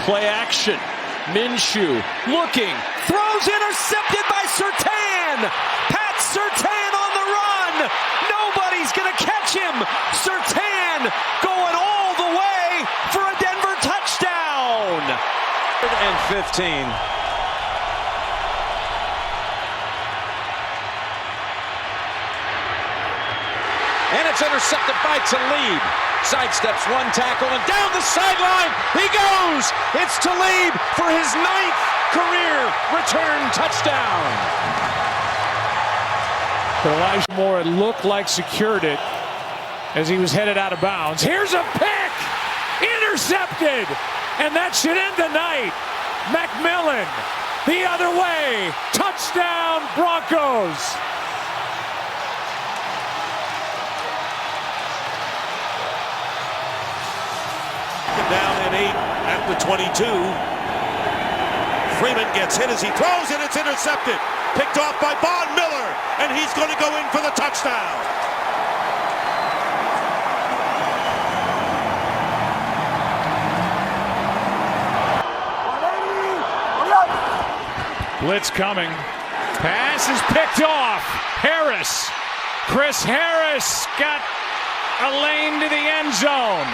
Play action. Minshew looking, throws intercepted by Surtain. Pat Surtain on the run. Nobody's going to catch him. Surtain going all the way for a Denver touchdown. 15. And it's intercepted by Talib. Sidesteps one tackle and down the sideline he goes. It's Talib for his 9th career return touchdown. But Elijah Moore, it looked like secured it as he was headed out of bounds. Here's a pick! Intercepted! And that should end the night. McMillan the other way. Touchdown Broncos. Down and 8 at the 22. Freeman gets hit as he throws and it's intercepted. Picked off by Von Miller, and he's going to go in for the touchdown. Blitz coming. Pass is picked off. Harris. Chris Harris got a lane to the end zone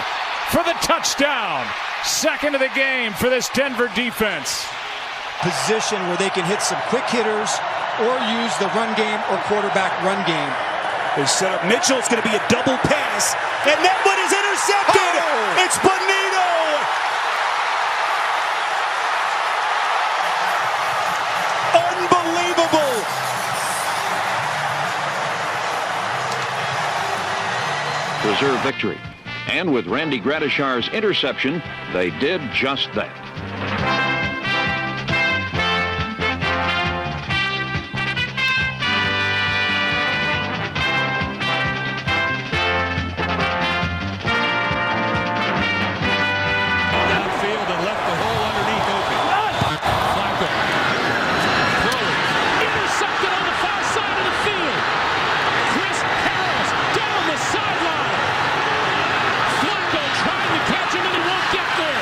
for the touchdown. Second of the game for this Denver defense. Position where they can hit some quick hitters or use the run game or quarterback run game. They set up Mitchell. It's going to be a double pass. And that one is intercepted. Oh! It's Bonito. Unbelievable. Preserve victory. And with Randy Gradishar's interception, they did just that. Downfield and left the hole underneath open. Flacco. Throwing. Intercepted on the far side of the field. Chris Harris down the sideline. Flacco trying to catch him and he won't get there.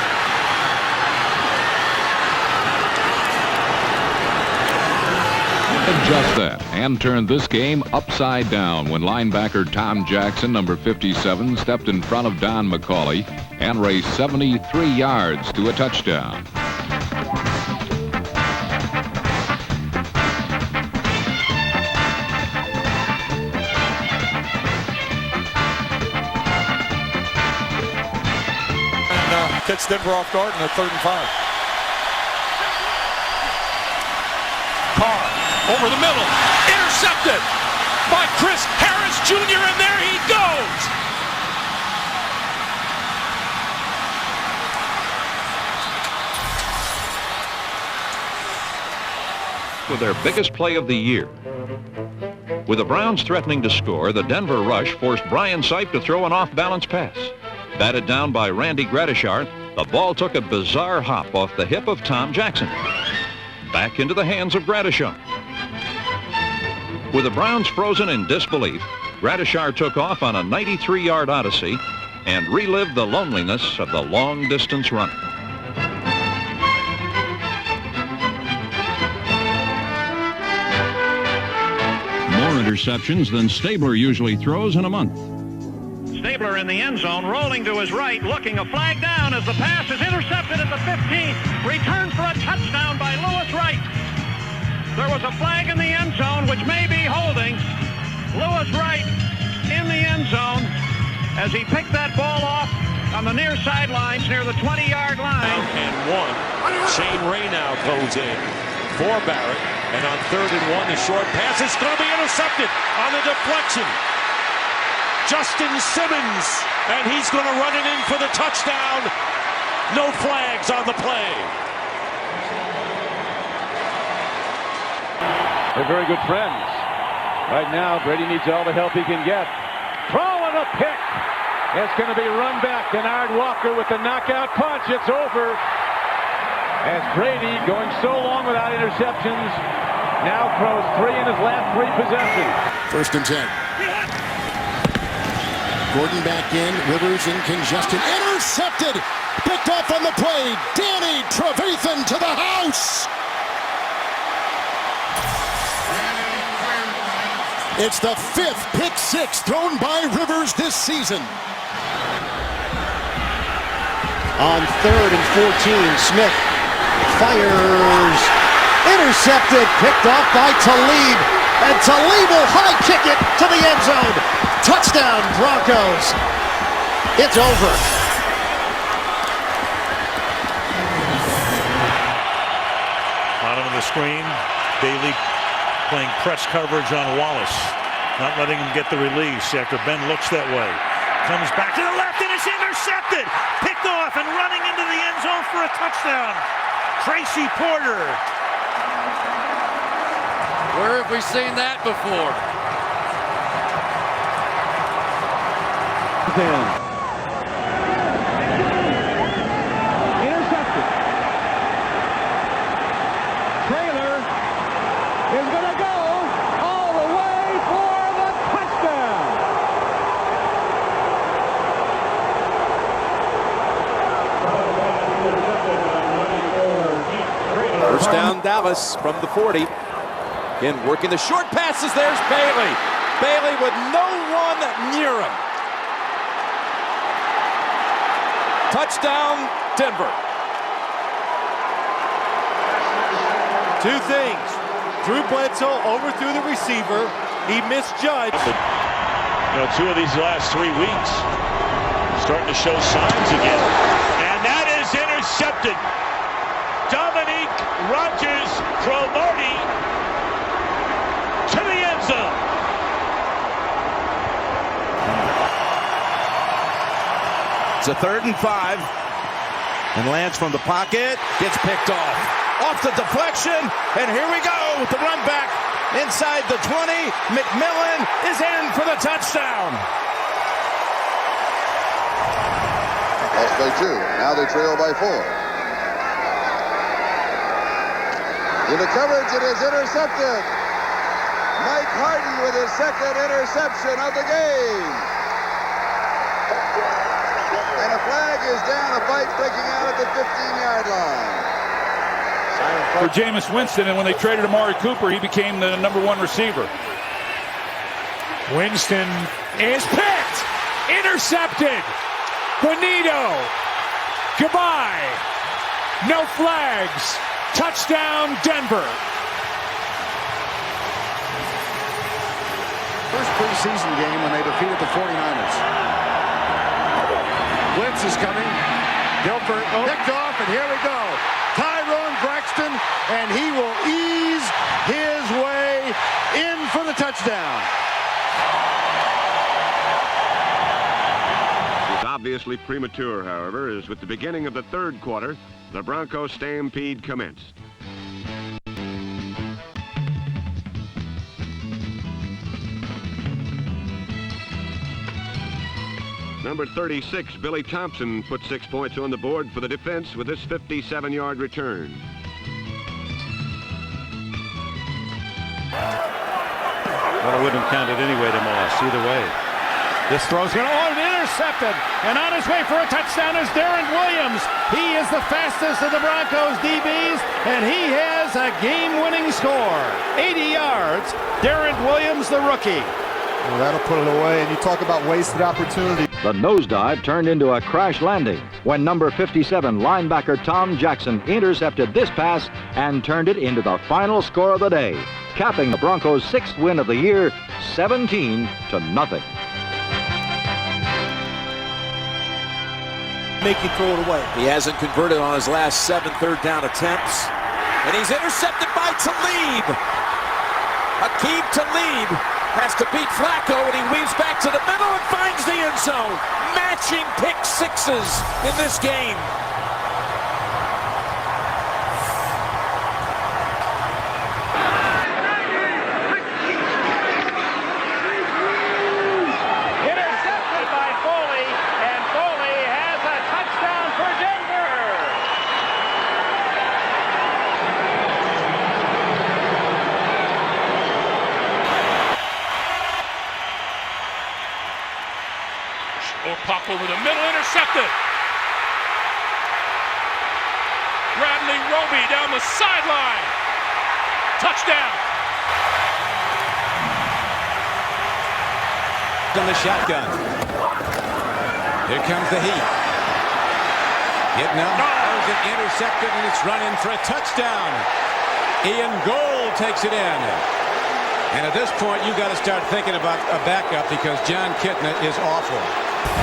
Just that, and turned this game upside down when linebacker Tom Jackson, number 57, stepped in front of Don McCauley and raced 73 yards to a touchdown. And gets Denver off guard in a 3rd and 5. Carr over the middle, intercepted by Chris Harris Jr., and there he goes. With their biggest play of the year. With the Browns threatening to score, the Denver rush forced Brian Sipe to throw an off-balance pass. Batted down by Randy Gradishar, the ball took a bizarre hop off the hip of Tom Jackson. Back into the hands of Gradishar. With the Browns frozen in disbelief, Gradishar took off on a 93-yard odyssey and relived the loneliness of the long-distance runner. More interceptions than Stabler usually throws in a month. Stabler in the end zone, rolling to his right, looking a flag down as the pass is intercepted at the 15. Returned for a touchdown by Lewis Wright. There was a flag in the end zone, which may be holding. Lewis Wright in the end zone as he picked that ball off on the near sidelines near the 20-yard line. And 1. Shane Ray now goes in for Barrett. And on 3rd and 1, the short pass is going to be intercepted on the deflection. Justin Simmons, and he's going to run it in for the touchdown. No flags on the play. They're very good friends. Right now, Brady needs all the help he can get. Throwing a pick. It's going to be run back. Denard Walker with the knockout punch. It's over. As Brady, going so long without interceptions, now throws 3 in his last 3 possessions. 1st and 10. Gordon back in. Rivers in congestion. Intercepted. Picked off on the play. play. Danny Trevathan to the house. It's the 5th pick six thrown by Rivers this season. On 3rd and 14, Smith fires. Intercepted, picked off by Talib. And Talib will high kick it to the end zone. Touchdown, Broncos. It's over. Bottom of the screen, Bailey playing press coverage on Wallace. Not letting him get the release after Ben looks that way. Comes back to the left and it's intercepted. Picked off and running into the end zone for a touchdown. Tracy Porter. Where have we seen that before? Intercepted. Taylor is going to go all the way for the touchdown. First down, Dallas from the 40. Again, working the short passes. There's Bailey. Bailey with no one near him. Touchdown, Denver. Two things. Drew Bledsoe overthrew the receiver. He misjudged. Two of these last 3 weeks starting to show signs again. And that is intercepted. Dominique Rodgers-Cromartie to the end zone. It's a 3rd and 5. And lands from the pocket. Gets picked off. Off the deflection. And here we go with the run back inside the 20. McMillan is in for the touchdown. Lost by 2. Now they trail by 4. In the coverage, it is intercepted. Mike Harden with his 2nd interception of the game. And a flag is down, a fight breaking out at the 15-yard line. For Jameis Winston, and when they traded Amari Cooper, he became the #1 receiver. Winston is picked. Intercepted. Bonito. Goodbye. No flags. Touchdown, Denver. First preseason game when they defeated the 49ers. Blitz is coming. Gilbert picked off, and here we go. Tyrone Braxton, and he will ease his way in for the touchdown. It's obviously premature, however, as with the beginning of the 3rd quarter, the Broncos stampede commenced. Number 36, Billy Thompson, put 6 points on the board for the defense with this 57-yard return. Well, it wouldn't have counted anyway to Moss, either way. This throw's going to intercepted, and on his way for a touchdown is Darren Williams. He is the fastest of the Broncos DBs, and he has a game-winning score. 80 yards, Darren Williams, the rookie. Well, that'll put it away, and you talk about wasted opportunity. The nosedive turned into a crash landing when number 57 linebacker Tom Jackson intercepted this pass and turned it into the final score of the day, capping the Broncos' 6th win of the year, 17-0. Make you throw it away. He hasn't converted on his last 7 third-down attempts. And he's intercepted by Talib. Aqib Talib has to beat Flacco, and he weaves back to the middle and finds the end zone. Matching pick sixes in this game. Intercepted by Foley, and Foley has a touchdown for Denver. Or pop over the middle, intercepted. Roby down the sideline. Touchdown. In the shotgun. Here comes the heat. Getting up. There's it intercepted, and it's run in for a touchdown. Ian Gold takes it in. And at this point, you got to start thinking about a backup because John Kitna is awful.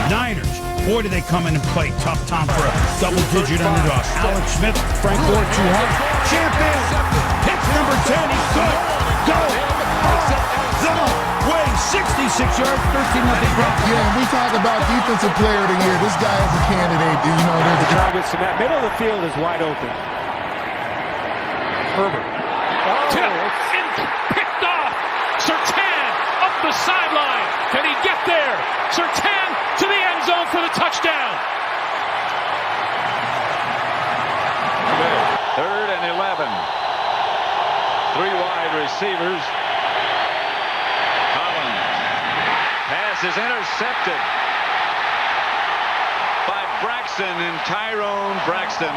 Niners, boy, do they come in and play tough time for a double-digit underdog. Alex Smith, Frank Gore, too hard. Champion, pick number 10, he's good. Go the way, 66 yards, 13-0 Broncos. Yeah, and we talk about defensive player of the year. This guy is a candidate. You know, there's a targets in that middle of the field is wide open. Herbert. Picked off. Surtain up the sideline. Can he get there? Surtain to the end zone for the touchdown. 3rd and 11. 3 wide receivers. Collins. Pass is intercepted by Braxton, and Tyrone Braxton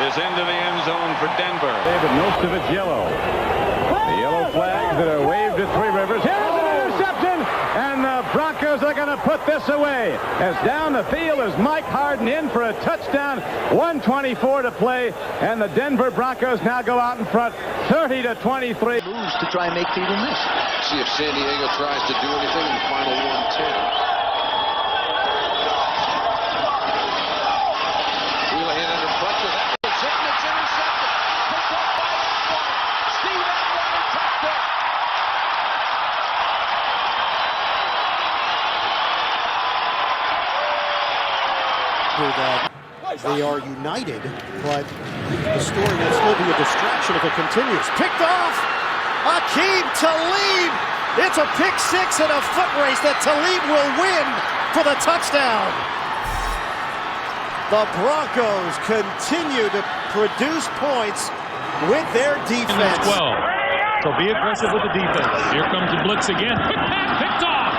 is into the end zone for Denver. But most of it's yellow. The yellow flags that are waved at Three Rivers. Here's an interception, and the Broncos are going to put this away. As down the field is Mike Harden in for a touchdown. 1:24 to play, and the Denver Broncos now go out in front, 30-23. Moves to try and make people miss. See if San Diego tries to do anything in the final 1-10. That they are united, but the story will still be a distraction if it continues. Picked off! Aqib Talib! It's a pick six and a foot race that Talib will win for the touchdown. The Broncos continue to produce points with their defense. 12. So be aggressive with the defense. Here comes the blitz again. Quick pass picked off.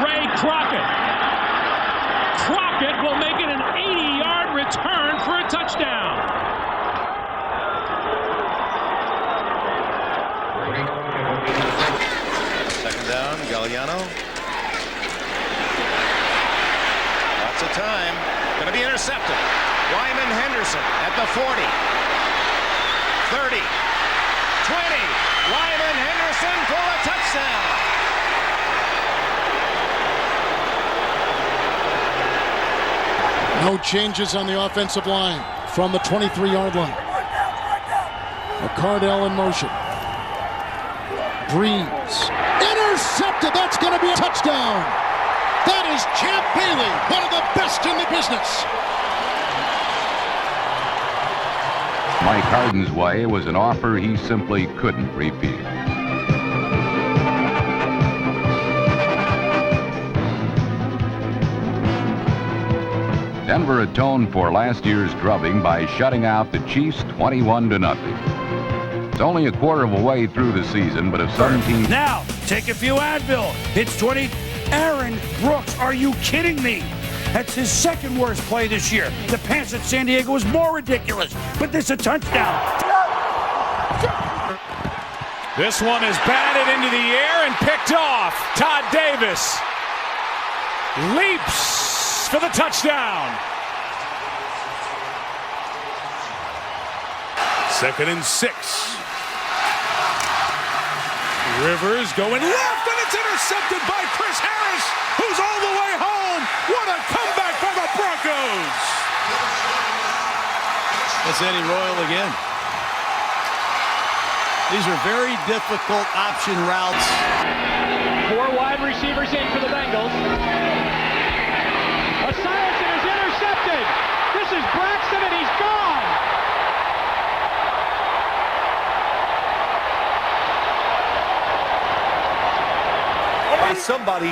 Ray Crockett. Crockett will make it an 80-yard return for a touchdown. Second down, Galliano. Lots of time. Going to be intercepted. Wyman Henderson at the 40. 30. 20. Wyman Henderson for a touchdown. No changes on the offensive line from the 23-yard line. McCardell in motion. Breeze. Intercepted. That's going to be a touchdown. That is Champ Bailey, one of the best in the business. Mike Harden's way was an offer he simply couldn't repeat. Denver atoned for last year's drubbing by shutting out the Chiefs 21-0. It's only a quarter of a way through the season, but if some teams... Now, take a few Advil. It's 20. Aaron Brooks, are you kidding me? That's his second worst play this year. The pass at San Diego was more ridiculous, but this is a touchdown. This one is batted into the air and picked off. Todd Davis leaps for the touchdown. 2nd and 6. Rivers going left, and it's intercepted by Chris Harris, who's all the way home. What a comeback by the Broncos. That's Eddie Royal again. These are very difficult option routes. 4 wide receivers in for the Bengals. Simonson is intercepted. This is Braxton, and he's gone. By somebody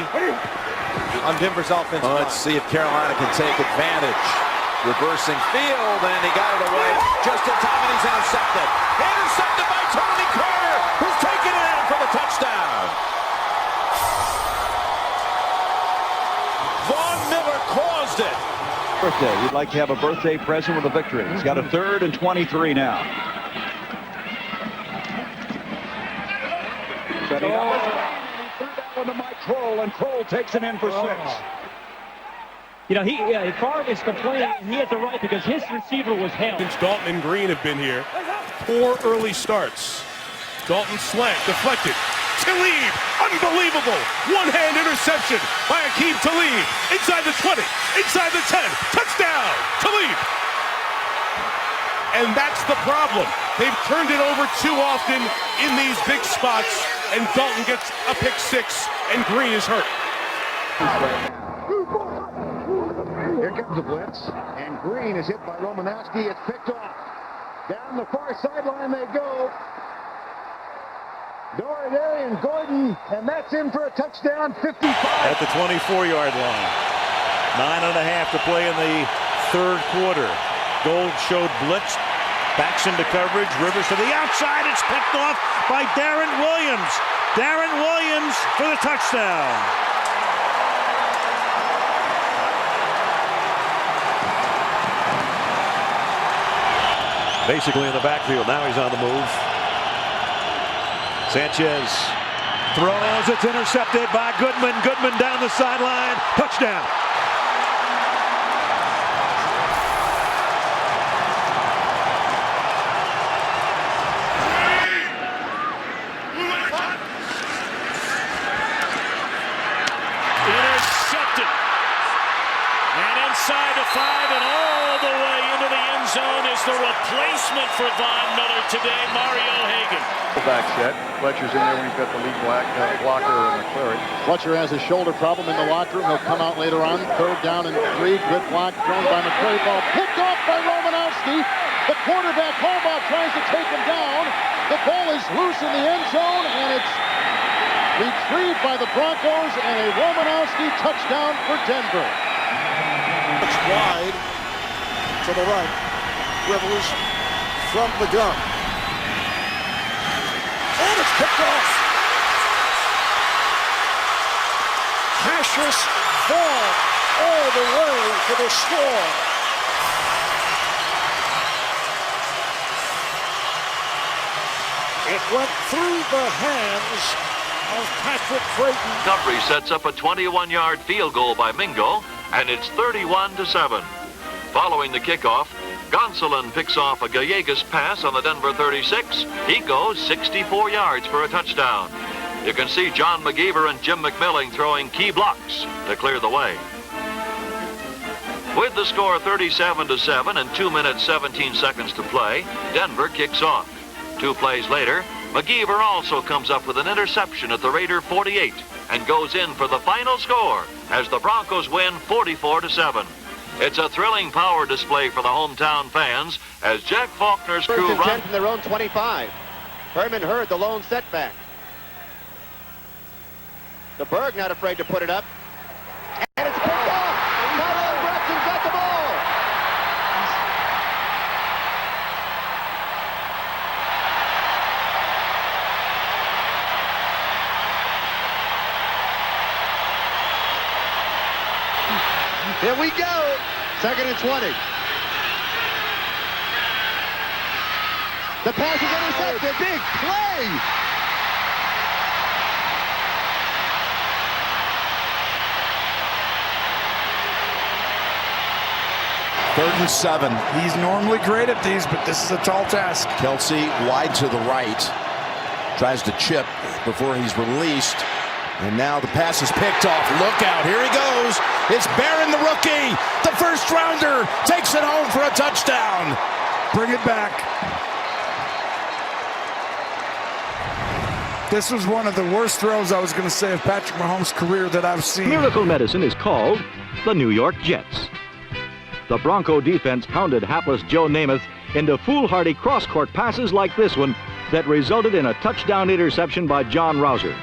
on Denver's offense. Let's see if Carolina can take advantage. Reversing field, and he got it away just in time, and he's intercepted. Intercepted by Tony Carter, who's taking it in for the touchdown. Vaughn Miller caused it. Birthday. He'd like to have a birthday present with a victory. He's got a 3rd and 23 now. Setting up his man, and he threw that one to Mike Kroll, and Kroll takes him in for 6. You know, Favre is complaining, and he had the right because his receiver was held. Dalton and Green have been here. 4 early starts. Dalton slant, deflected. Talib, unbelievable. One-hand interception by Aqib Talib. Inside the 20, inside the 10. Touchdown, Talib. And that's the problem. They've turned it over too often in these big spots, and Dalton gets a pick 6, and Green is hurt. Here comes the blitz, and Green is hit by Romanowski. It's picked off. Down the far sideline they go. Doherty and Gordon, and that's in for a touchdown, 55. At the 24-yard line. 9.5 to play in the 3rd quarter. Gold showed blitz, backs into coverage, Rivers to the outside. It's picked off by Darren Williams. Darren Williams for the touchdown. Basically in the backfield. Now he's on the move. Sanchez throws. It's intercepted by Goodman. Goodman down the sideline. Touchdown. Intercepted. And inside the 5 and all the way into the end zone is the replacement for Von Miller today, Mario Hagan. Back set. Fletcher's in there when he's got the lead blocker and McClary. Fletcher has a shoulder problem in the locker room. He'll come out later on. 3rd down and 3. Good block thrown by McClary. Ball picked off by Romanowski. The quarterback Harbaugh tries to take him down. The ball is loose in the end zone, and it's retrieved by the Broncos, and a Romanowski touchdown for Denver. It's wide to the right. Rivers from the gun. And it's picked off. Cassius Vaughn all the way for the score. It went through the hands of Patrick Creighton. Montgomery sets up a 21-yard field goal by Mingo, and it's 31-7. Following the kickoff, Gonsolin picks off a Gallegos pass on the Denver 36. He goes 64 yards for a touchdown. You can see John McGeever and Jim McMillan throwing key blocks to clear the way. With the score 37-7 and 2 minutes 17 seconds to play, Denver kicks off. 2 plays later, McGeever also comes up with an interception at the Raider 48 and goes in for the final score as the Broncos win 44-7. It's a thrilling power display for the hometown fans as Jack Faulkner's crew run from their own 25. Herman Hurd, the lone setback. The Berg not afraid to put it up. And it's picked off. Tyrone Braxton's got the ball. Here we go. 2nd and 20. The pass is intercepted. Big play. Third and 7. He's normally great at these, but this is a tall task. Kelsey wide to the right. Tries to chip before he's released. And now the pass is picked off. Look out. Here he goes. It's Barron, the rookie. The first rounder takes it home for a touchdown. Bring it back. This was one of the worst throws, I was going to say, of Patrick Mahomes' career that I've seen. Miracle Medicine is called the New York Jets. The Bronco defense hounded hapless Joe Namath into foolhardy cross-court passes like this one that resulted in a touchdown interception by John Rouser.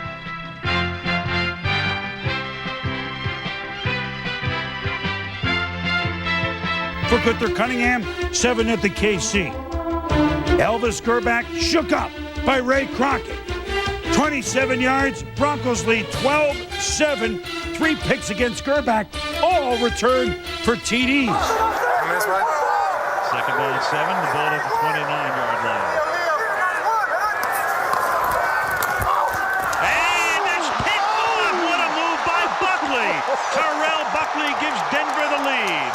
For Gunther Cunningham, 7 at the KC. Elvis Gerback shook up by Ray Crockett. 27 yards, Broncos lead 12-7. 3 picks against Gerback, all returned for TDs. Second down 7, the ball at the 29-yard line. And that's picked off. What a move by Buckley. Terrell Buckley gives Denver the lead.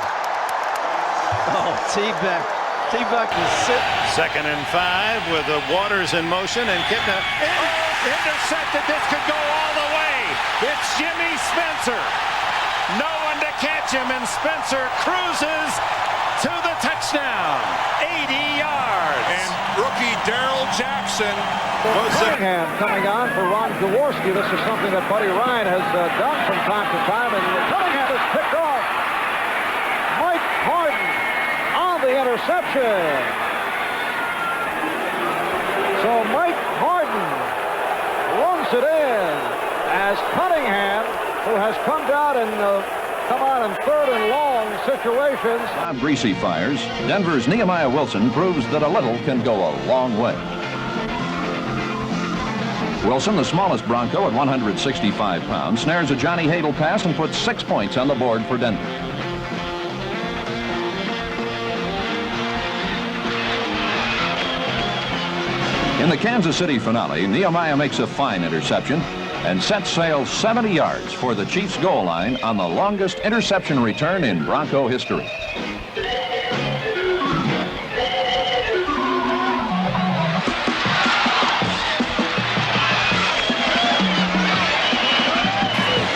Oh, T-Buck is sit. Second and 5 with the Waters in motion and Kitna intercepted. This could go all the way. It's Jimmy Spencer. No one to catch him, and Spencer cruises to the touchdown. 80 yards. And rookie Darrell Jackson was Cunningham coming on for Ron Jaworski. This is something that Buddy Ryan has done from time to time, and Cunningham is picked off. Mike Harden on the interception. So Mike Harden runs it in as Cunningham, who has come down and come on in third and long situations. Greasy fires. Denver's Nehemiah Wilson proves that a little can go a long way. Wilson, the smallest Bronco at 165 pounds, snares a Johnny Hadle pass and puts 6 points on the board for Denver. In the Kansas City finale, Nehemiah makes a fine interception and sets sail 70 yards for the Chiefs' goal line on the longest interception return in Bronco history.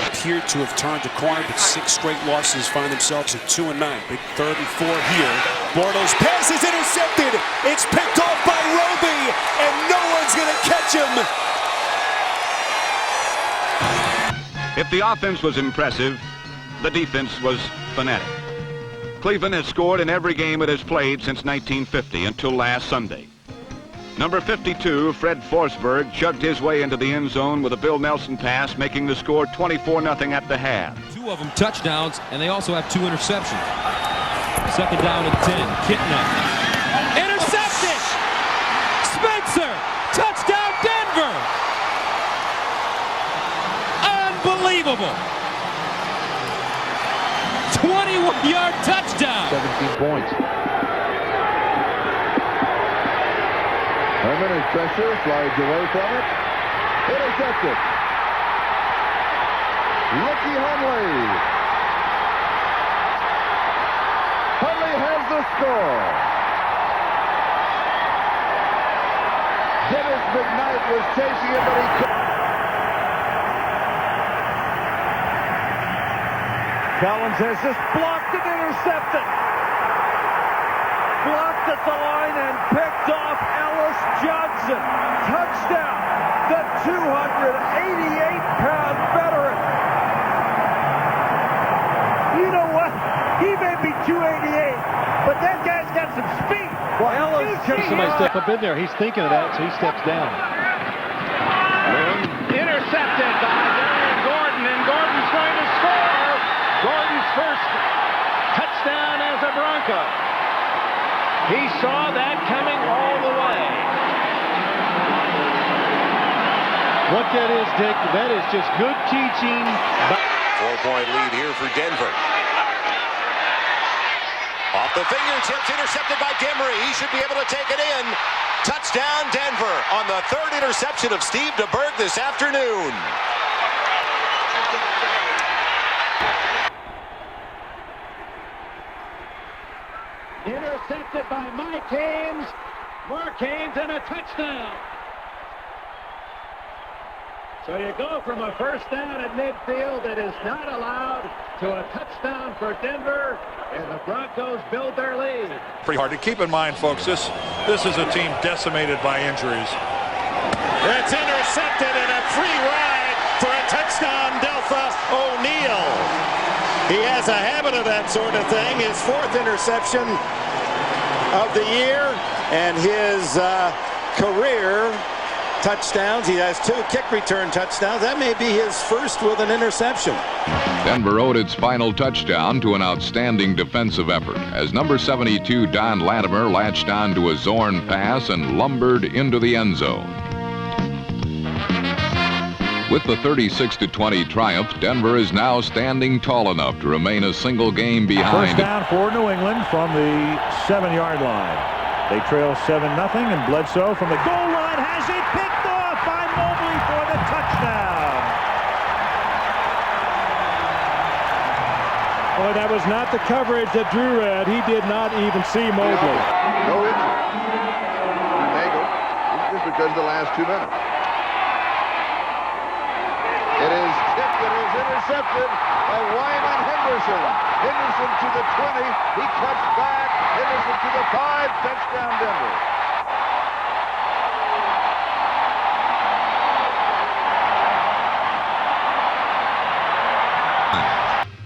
Appeared to have turned a corner, but 6 straight losses find themselves at 2-9. Big 3rd and 4 here. Bortles pass is intercepted. It's picked off by Roby, and no one's going to catch him. If the offense was impressive, the defense was fanatic. Cleveland has scored in every game it has played since 1950 until last Sunday. Number 52, Fred Forsberg, chugged his way into the end zone with a Bill Nelson pass, making the score 24-0 at the half. 2 of them touchdowns, and they also have 2 interceptions. Second down and 10. Kitna. Intercepted! Spencer! Touchdown Denver! Unbelievable! 21-yard touchdown! 17 points. Herman is pressure, slides away from it. Intercepted. Ricky Hundley. Hundley has the score. Dennis McKnight was chasing him, but he couldn't. Collins has this blocked and intercepted. Blocked at the line and picked off Ellis Johnson. Touchdown. The 288-pound veteran. You know what? He may be 288, but that guy's got some speed. Well, Ellis Somebody step up in there. He's thinking of that, so he steps down. Intercepted by Darian Gordon, and Gordon's going to score. Gordon's first touchdown as a Bronco. He saw that coming all the way. What that is, Dick, that is just good teaching. 4-point lead here for Denver. Off the fingertips, intercepted by Demery. He should be able to take it in. Touchdown Denver on the 3rd interception of Steve DeBerg this afternoon. Intercepted by Mike Haynes. Mark Haynes and a touchdown. So you go from a first down at midfield that is not allowed to a touchdown for Denver, and the Broncos build their lead. Pretty hard to keep in mind, folks. This is a team decimated by injuries. It's intercepted and a free ride for a touchdown, Delpha O'Neal. He has a habit of that sort of thing. His 4th interception of the year, and his career touchdowns. He has 2 kick return touchdowns. That may be his first with an interception. Denver owed its final touchdown to an outstanding defensive effort as number 72 Don Latimer latched on to a Zorn pass and lumbered into the end zone. With the 36-20 triumph, Denver is now standing tall enough to remain a single game behind. First down for New England from the 7-yard line. They trail 7-0, and Bledsoe from the goal line has it picked off by Mobley for the touchdown. Boy, that was not the coverage that Drew read. He did not even see Mobley. No injury. Nagel, just because of the last 2 minutes. It is tipped. It is intercepted by Wyman Henderson. Henderson to the 20. He cuts back. Henderson to the 5. Touchdown Denver.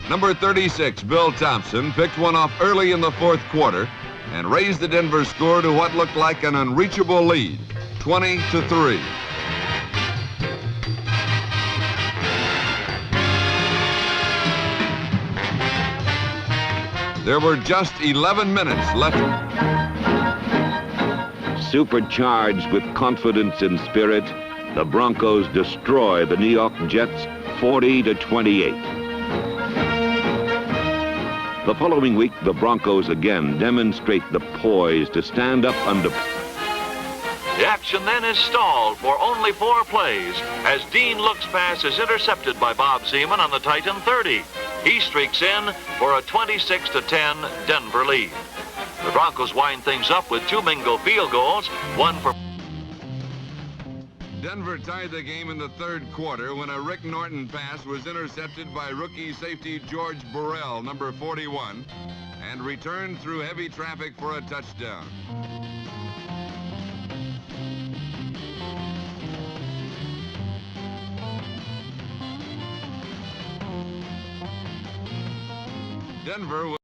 Number 36, Bill Thompson, picked one off early in the fourth quarter and raised the Denver score to what looked like an unreachable lead, 20-3. There were just 11 minutes left. Supercharged with confidence and spirit, the Broncos destroy the New York Jets 40-28. The following week, the Broncos again demonstrate the poise to stand up under. The action then is stalled for only 4 plays as Dean Look's pass is intercepted by Bob Seaman on the Titan 30. He streaks in for a 26-10 Denver lead. The Broncos wind things up with 2 Mingo field goals, one for... Denver tied the game in the third quarter when a Rick Norton pass was intercepted by rookie safety George Burrell, number 41, and returned through heavy traffic for a touchdown. Denver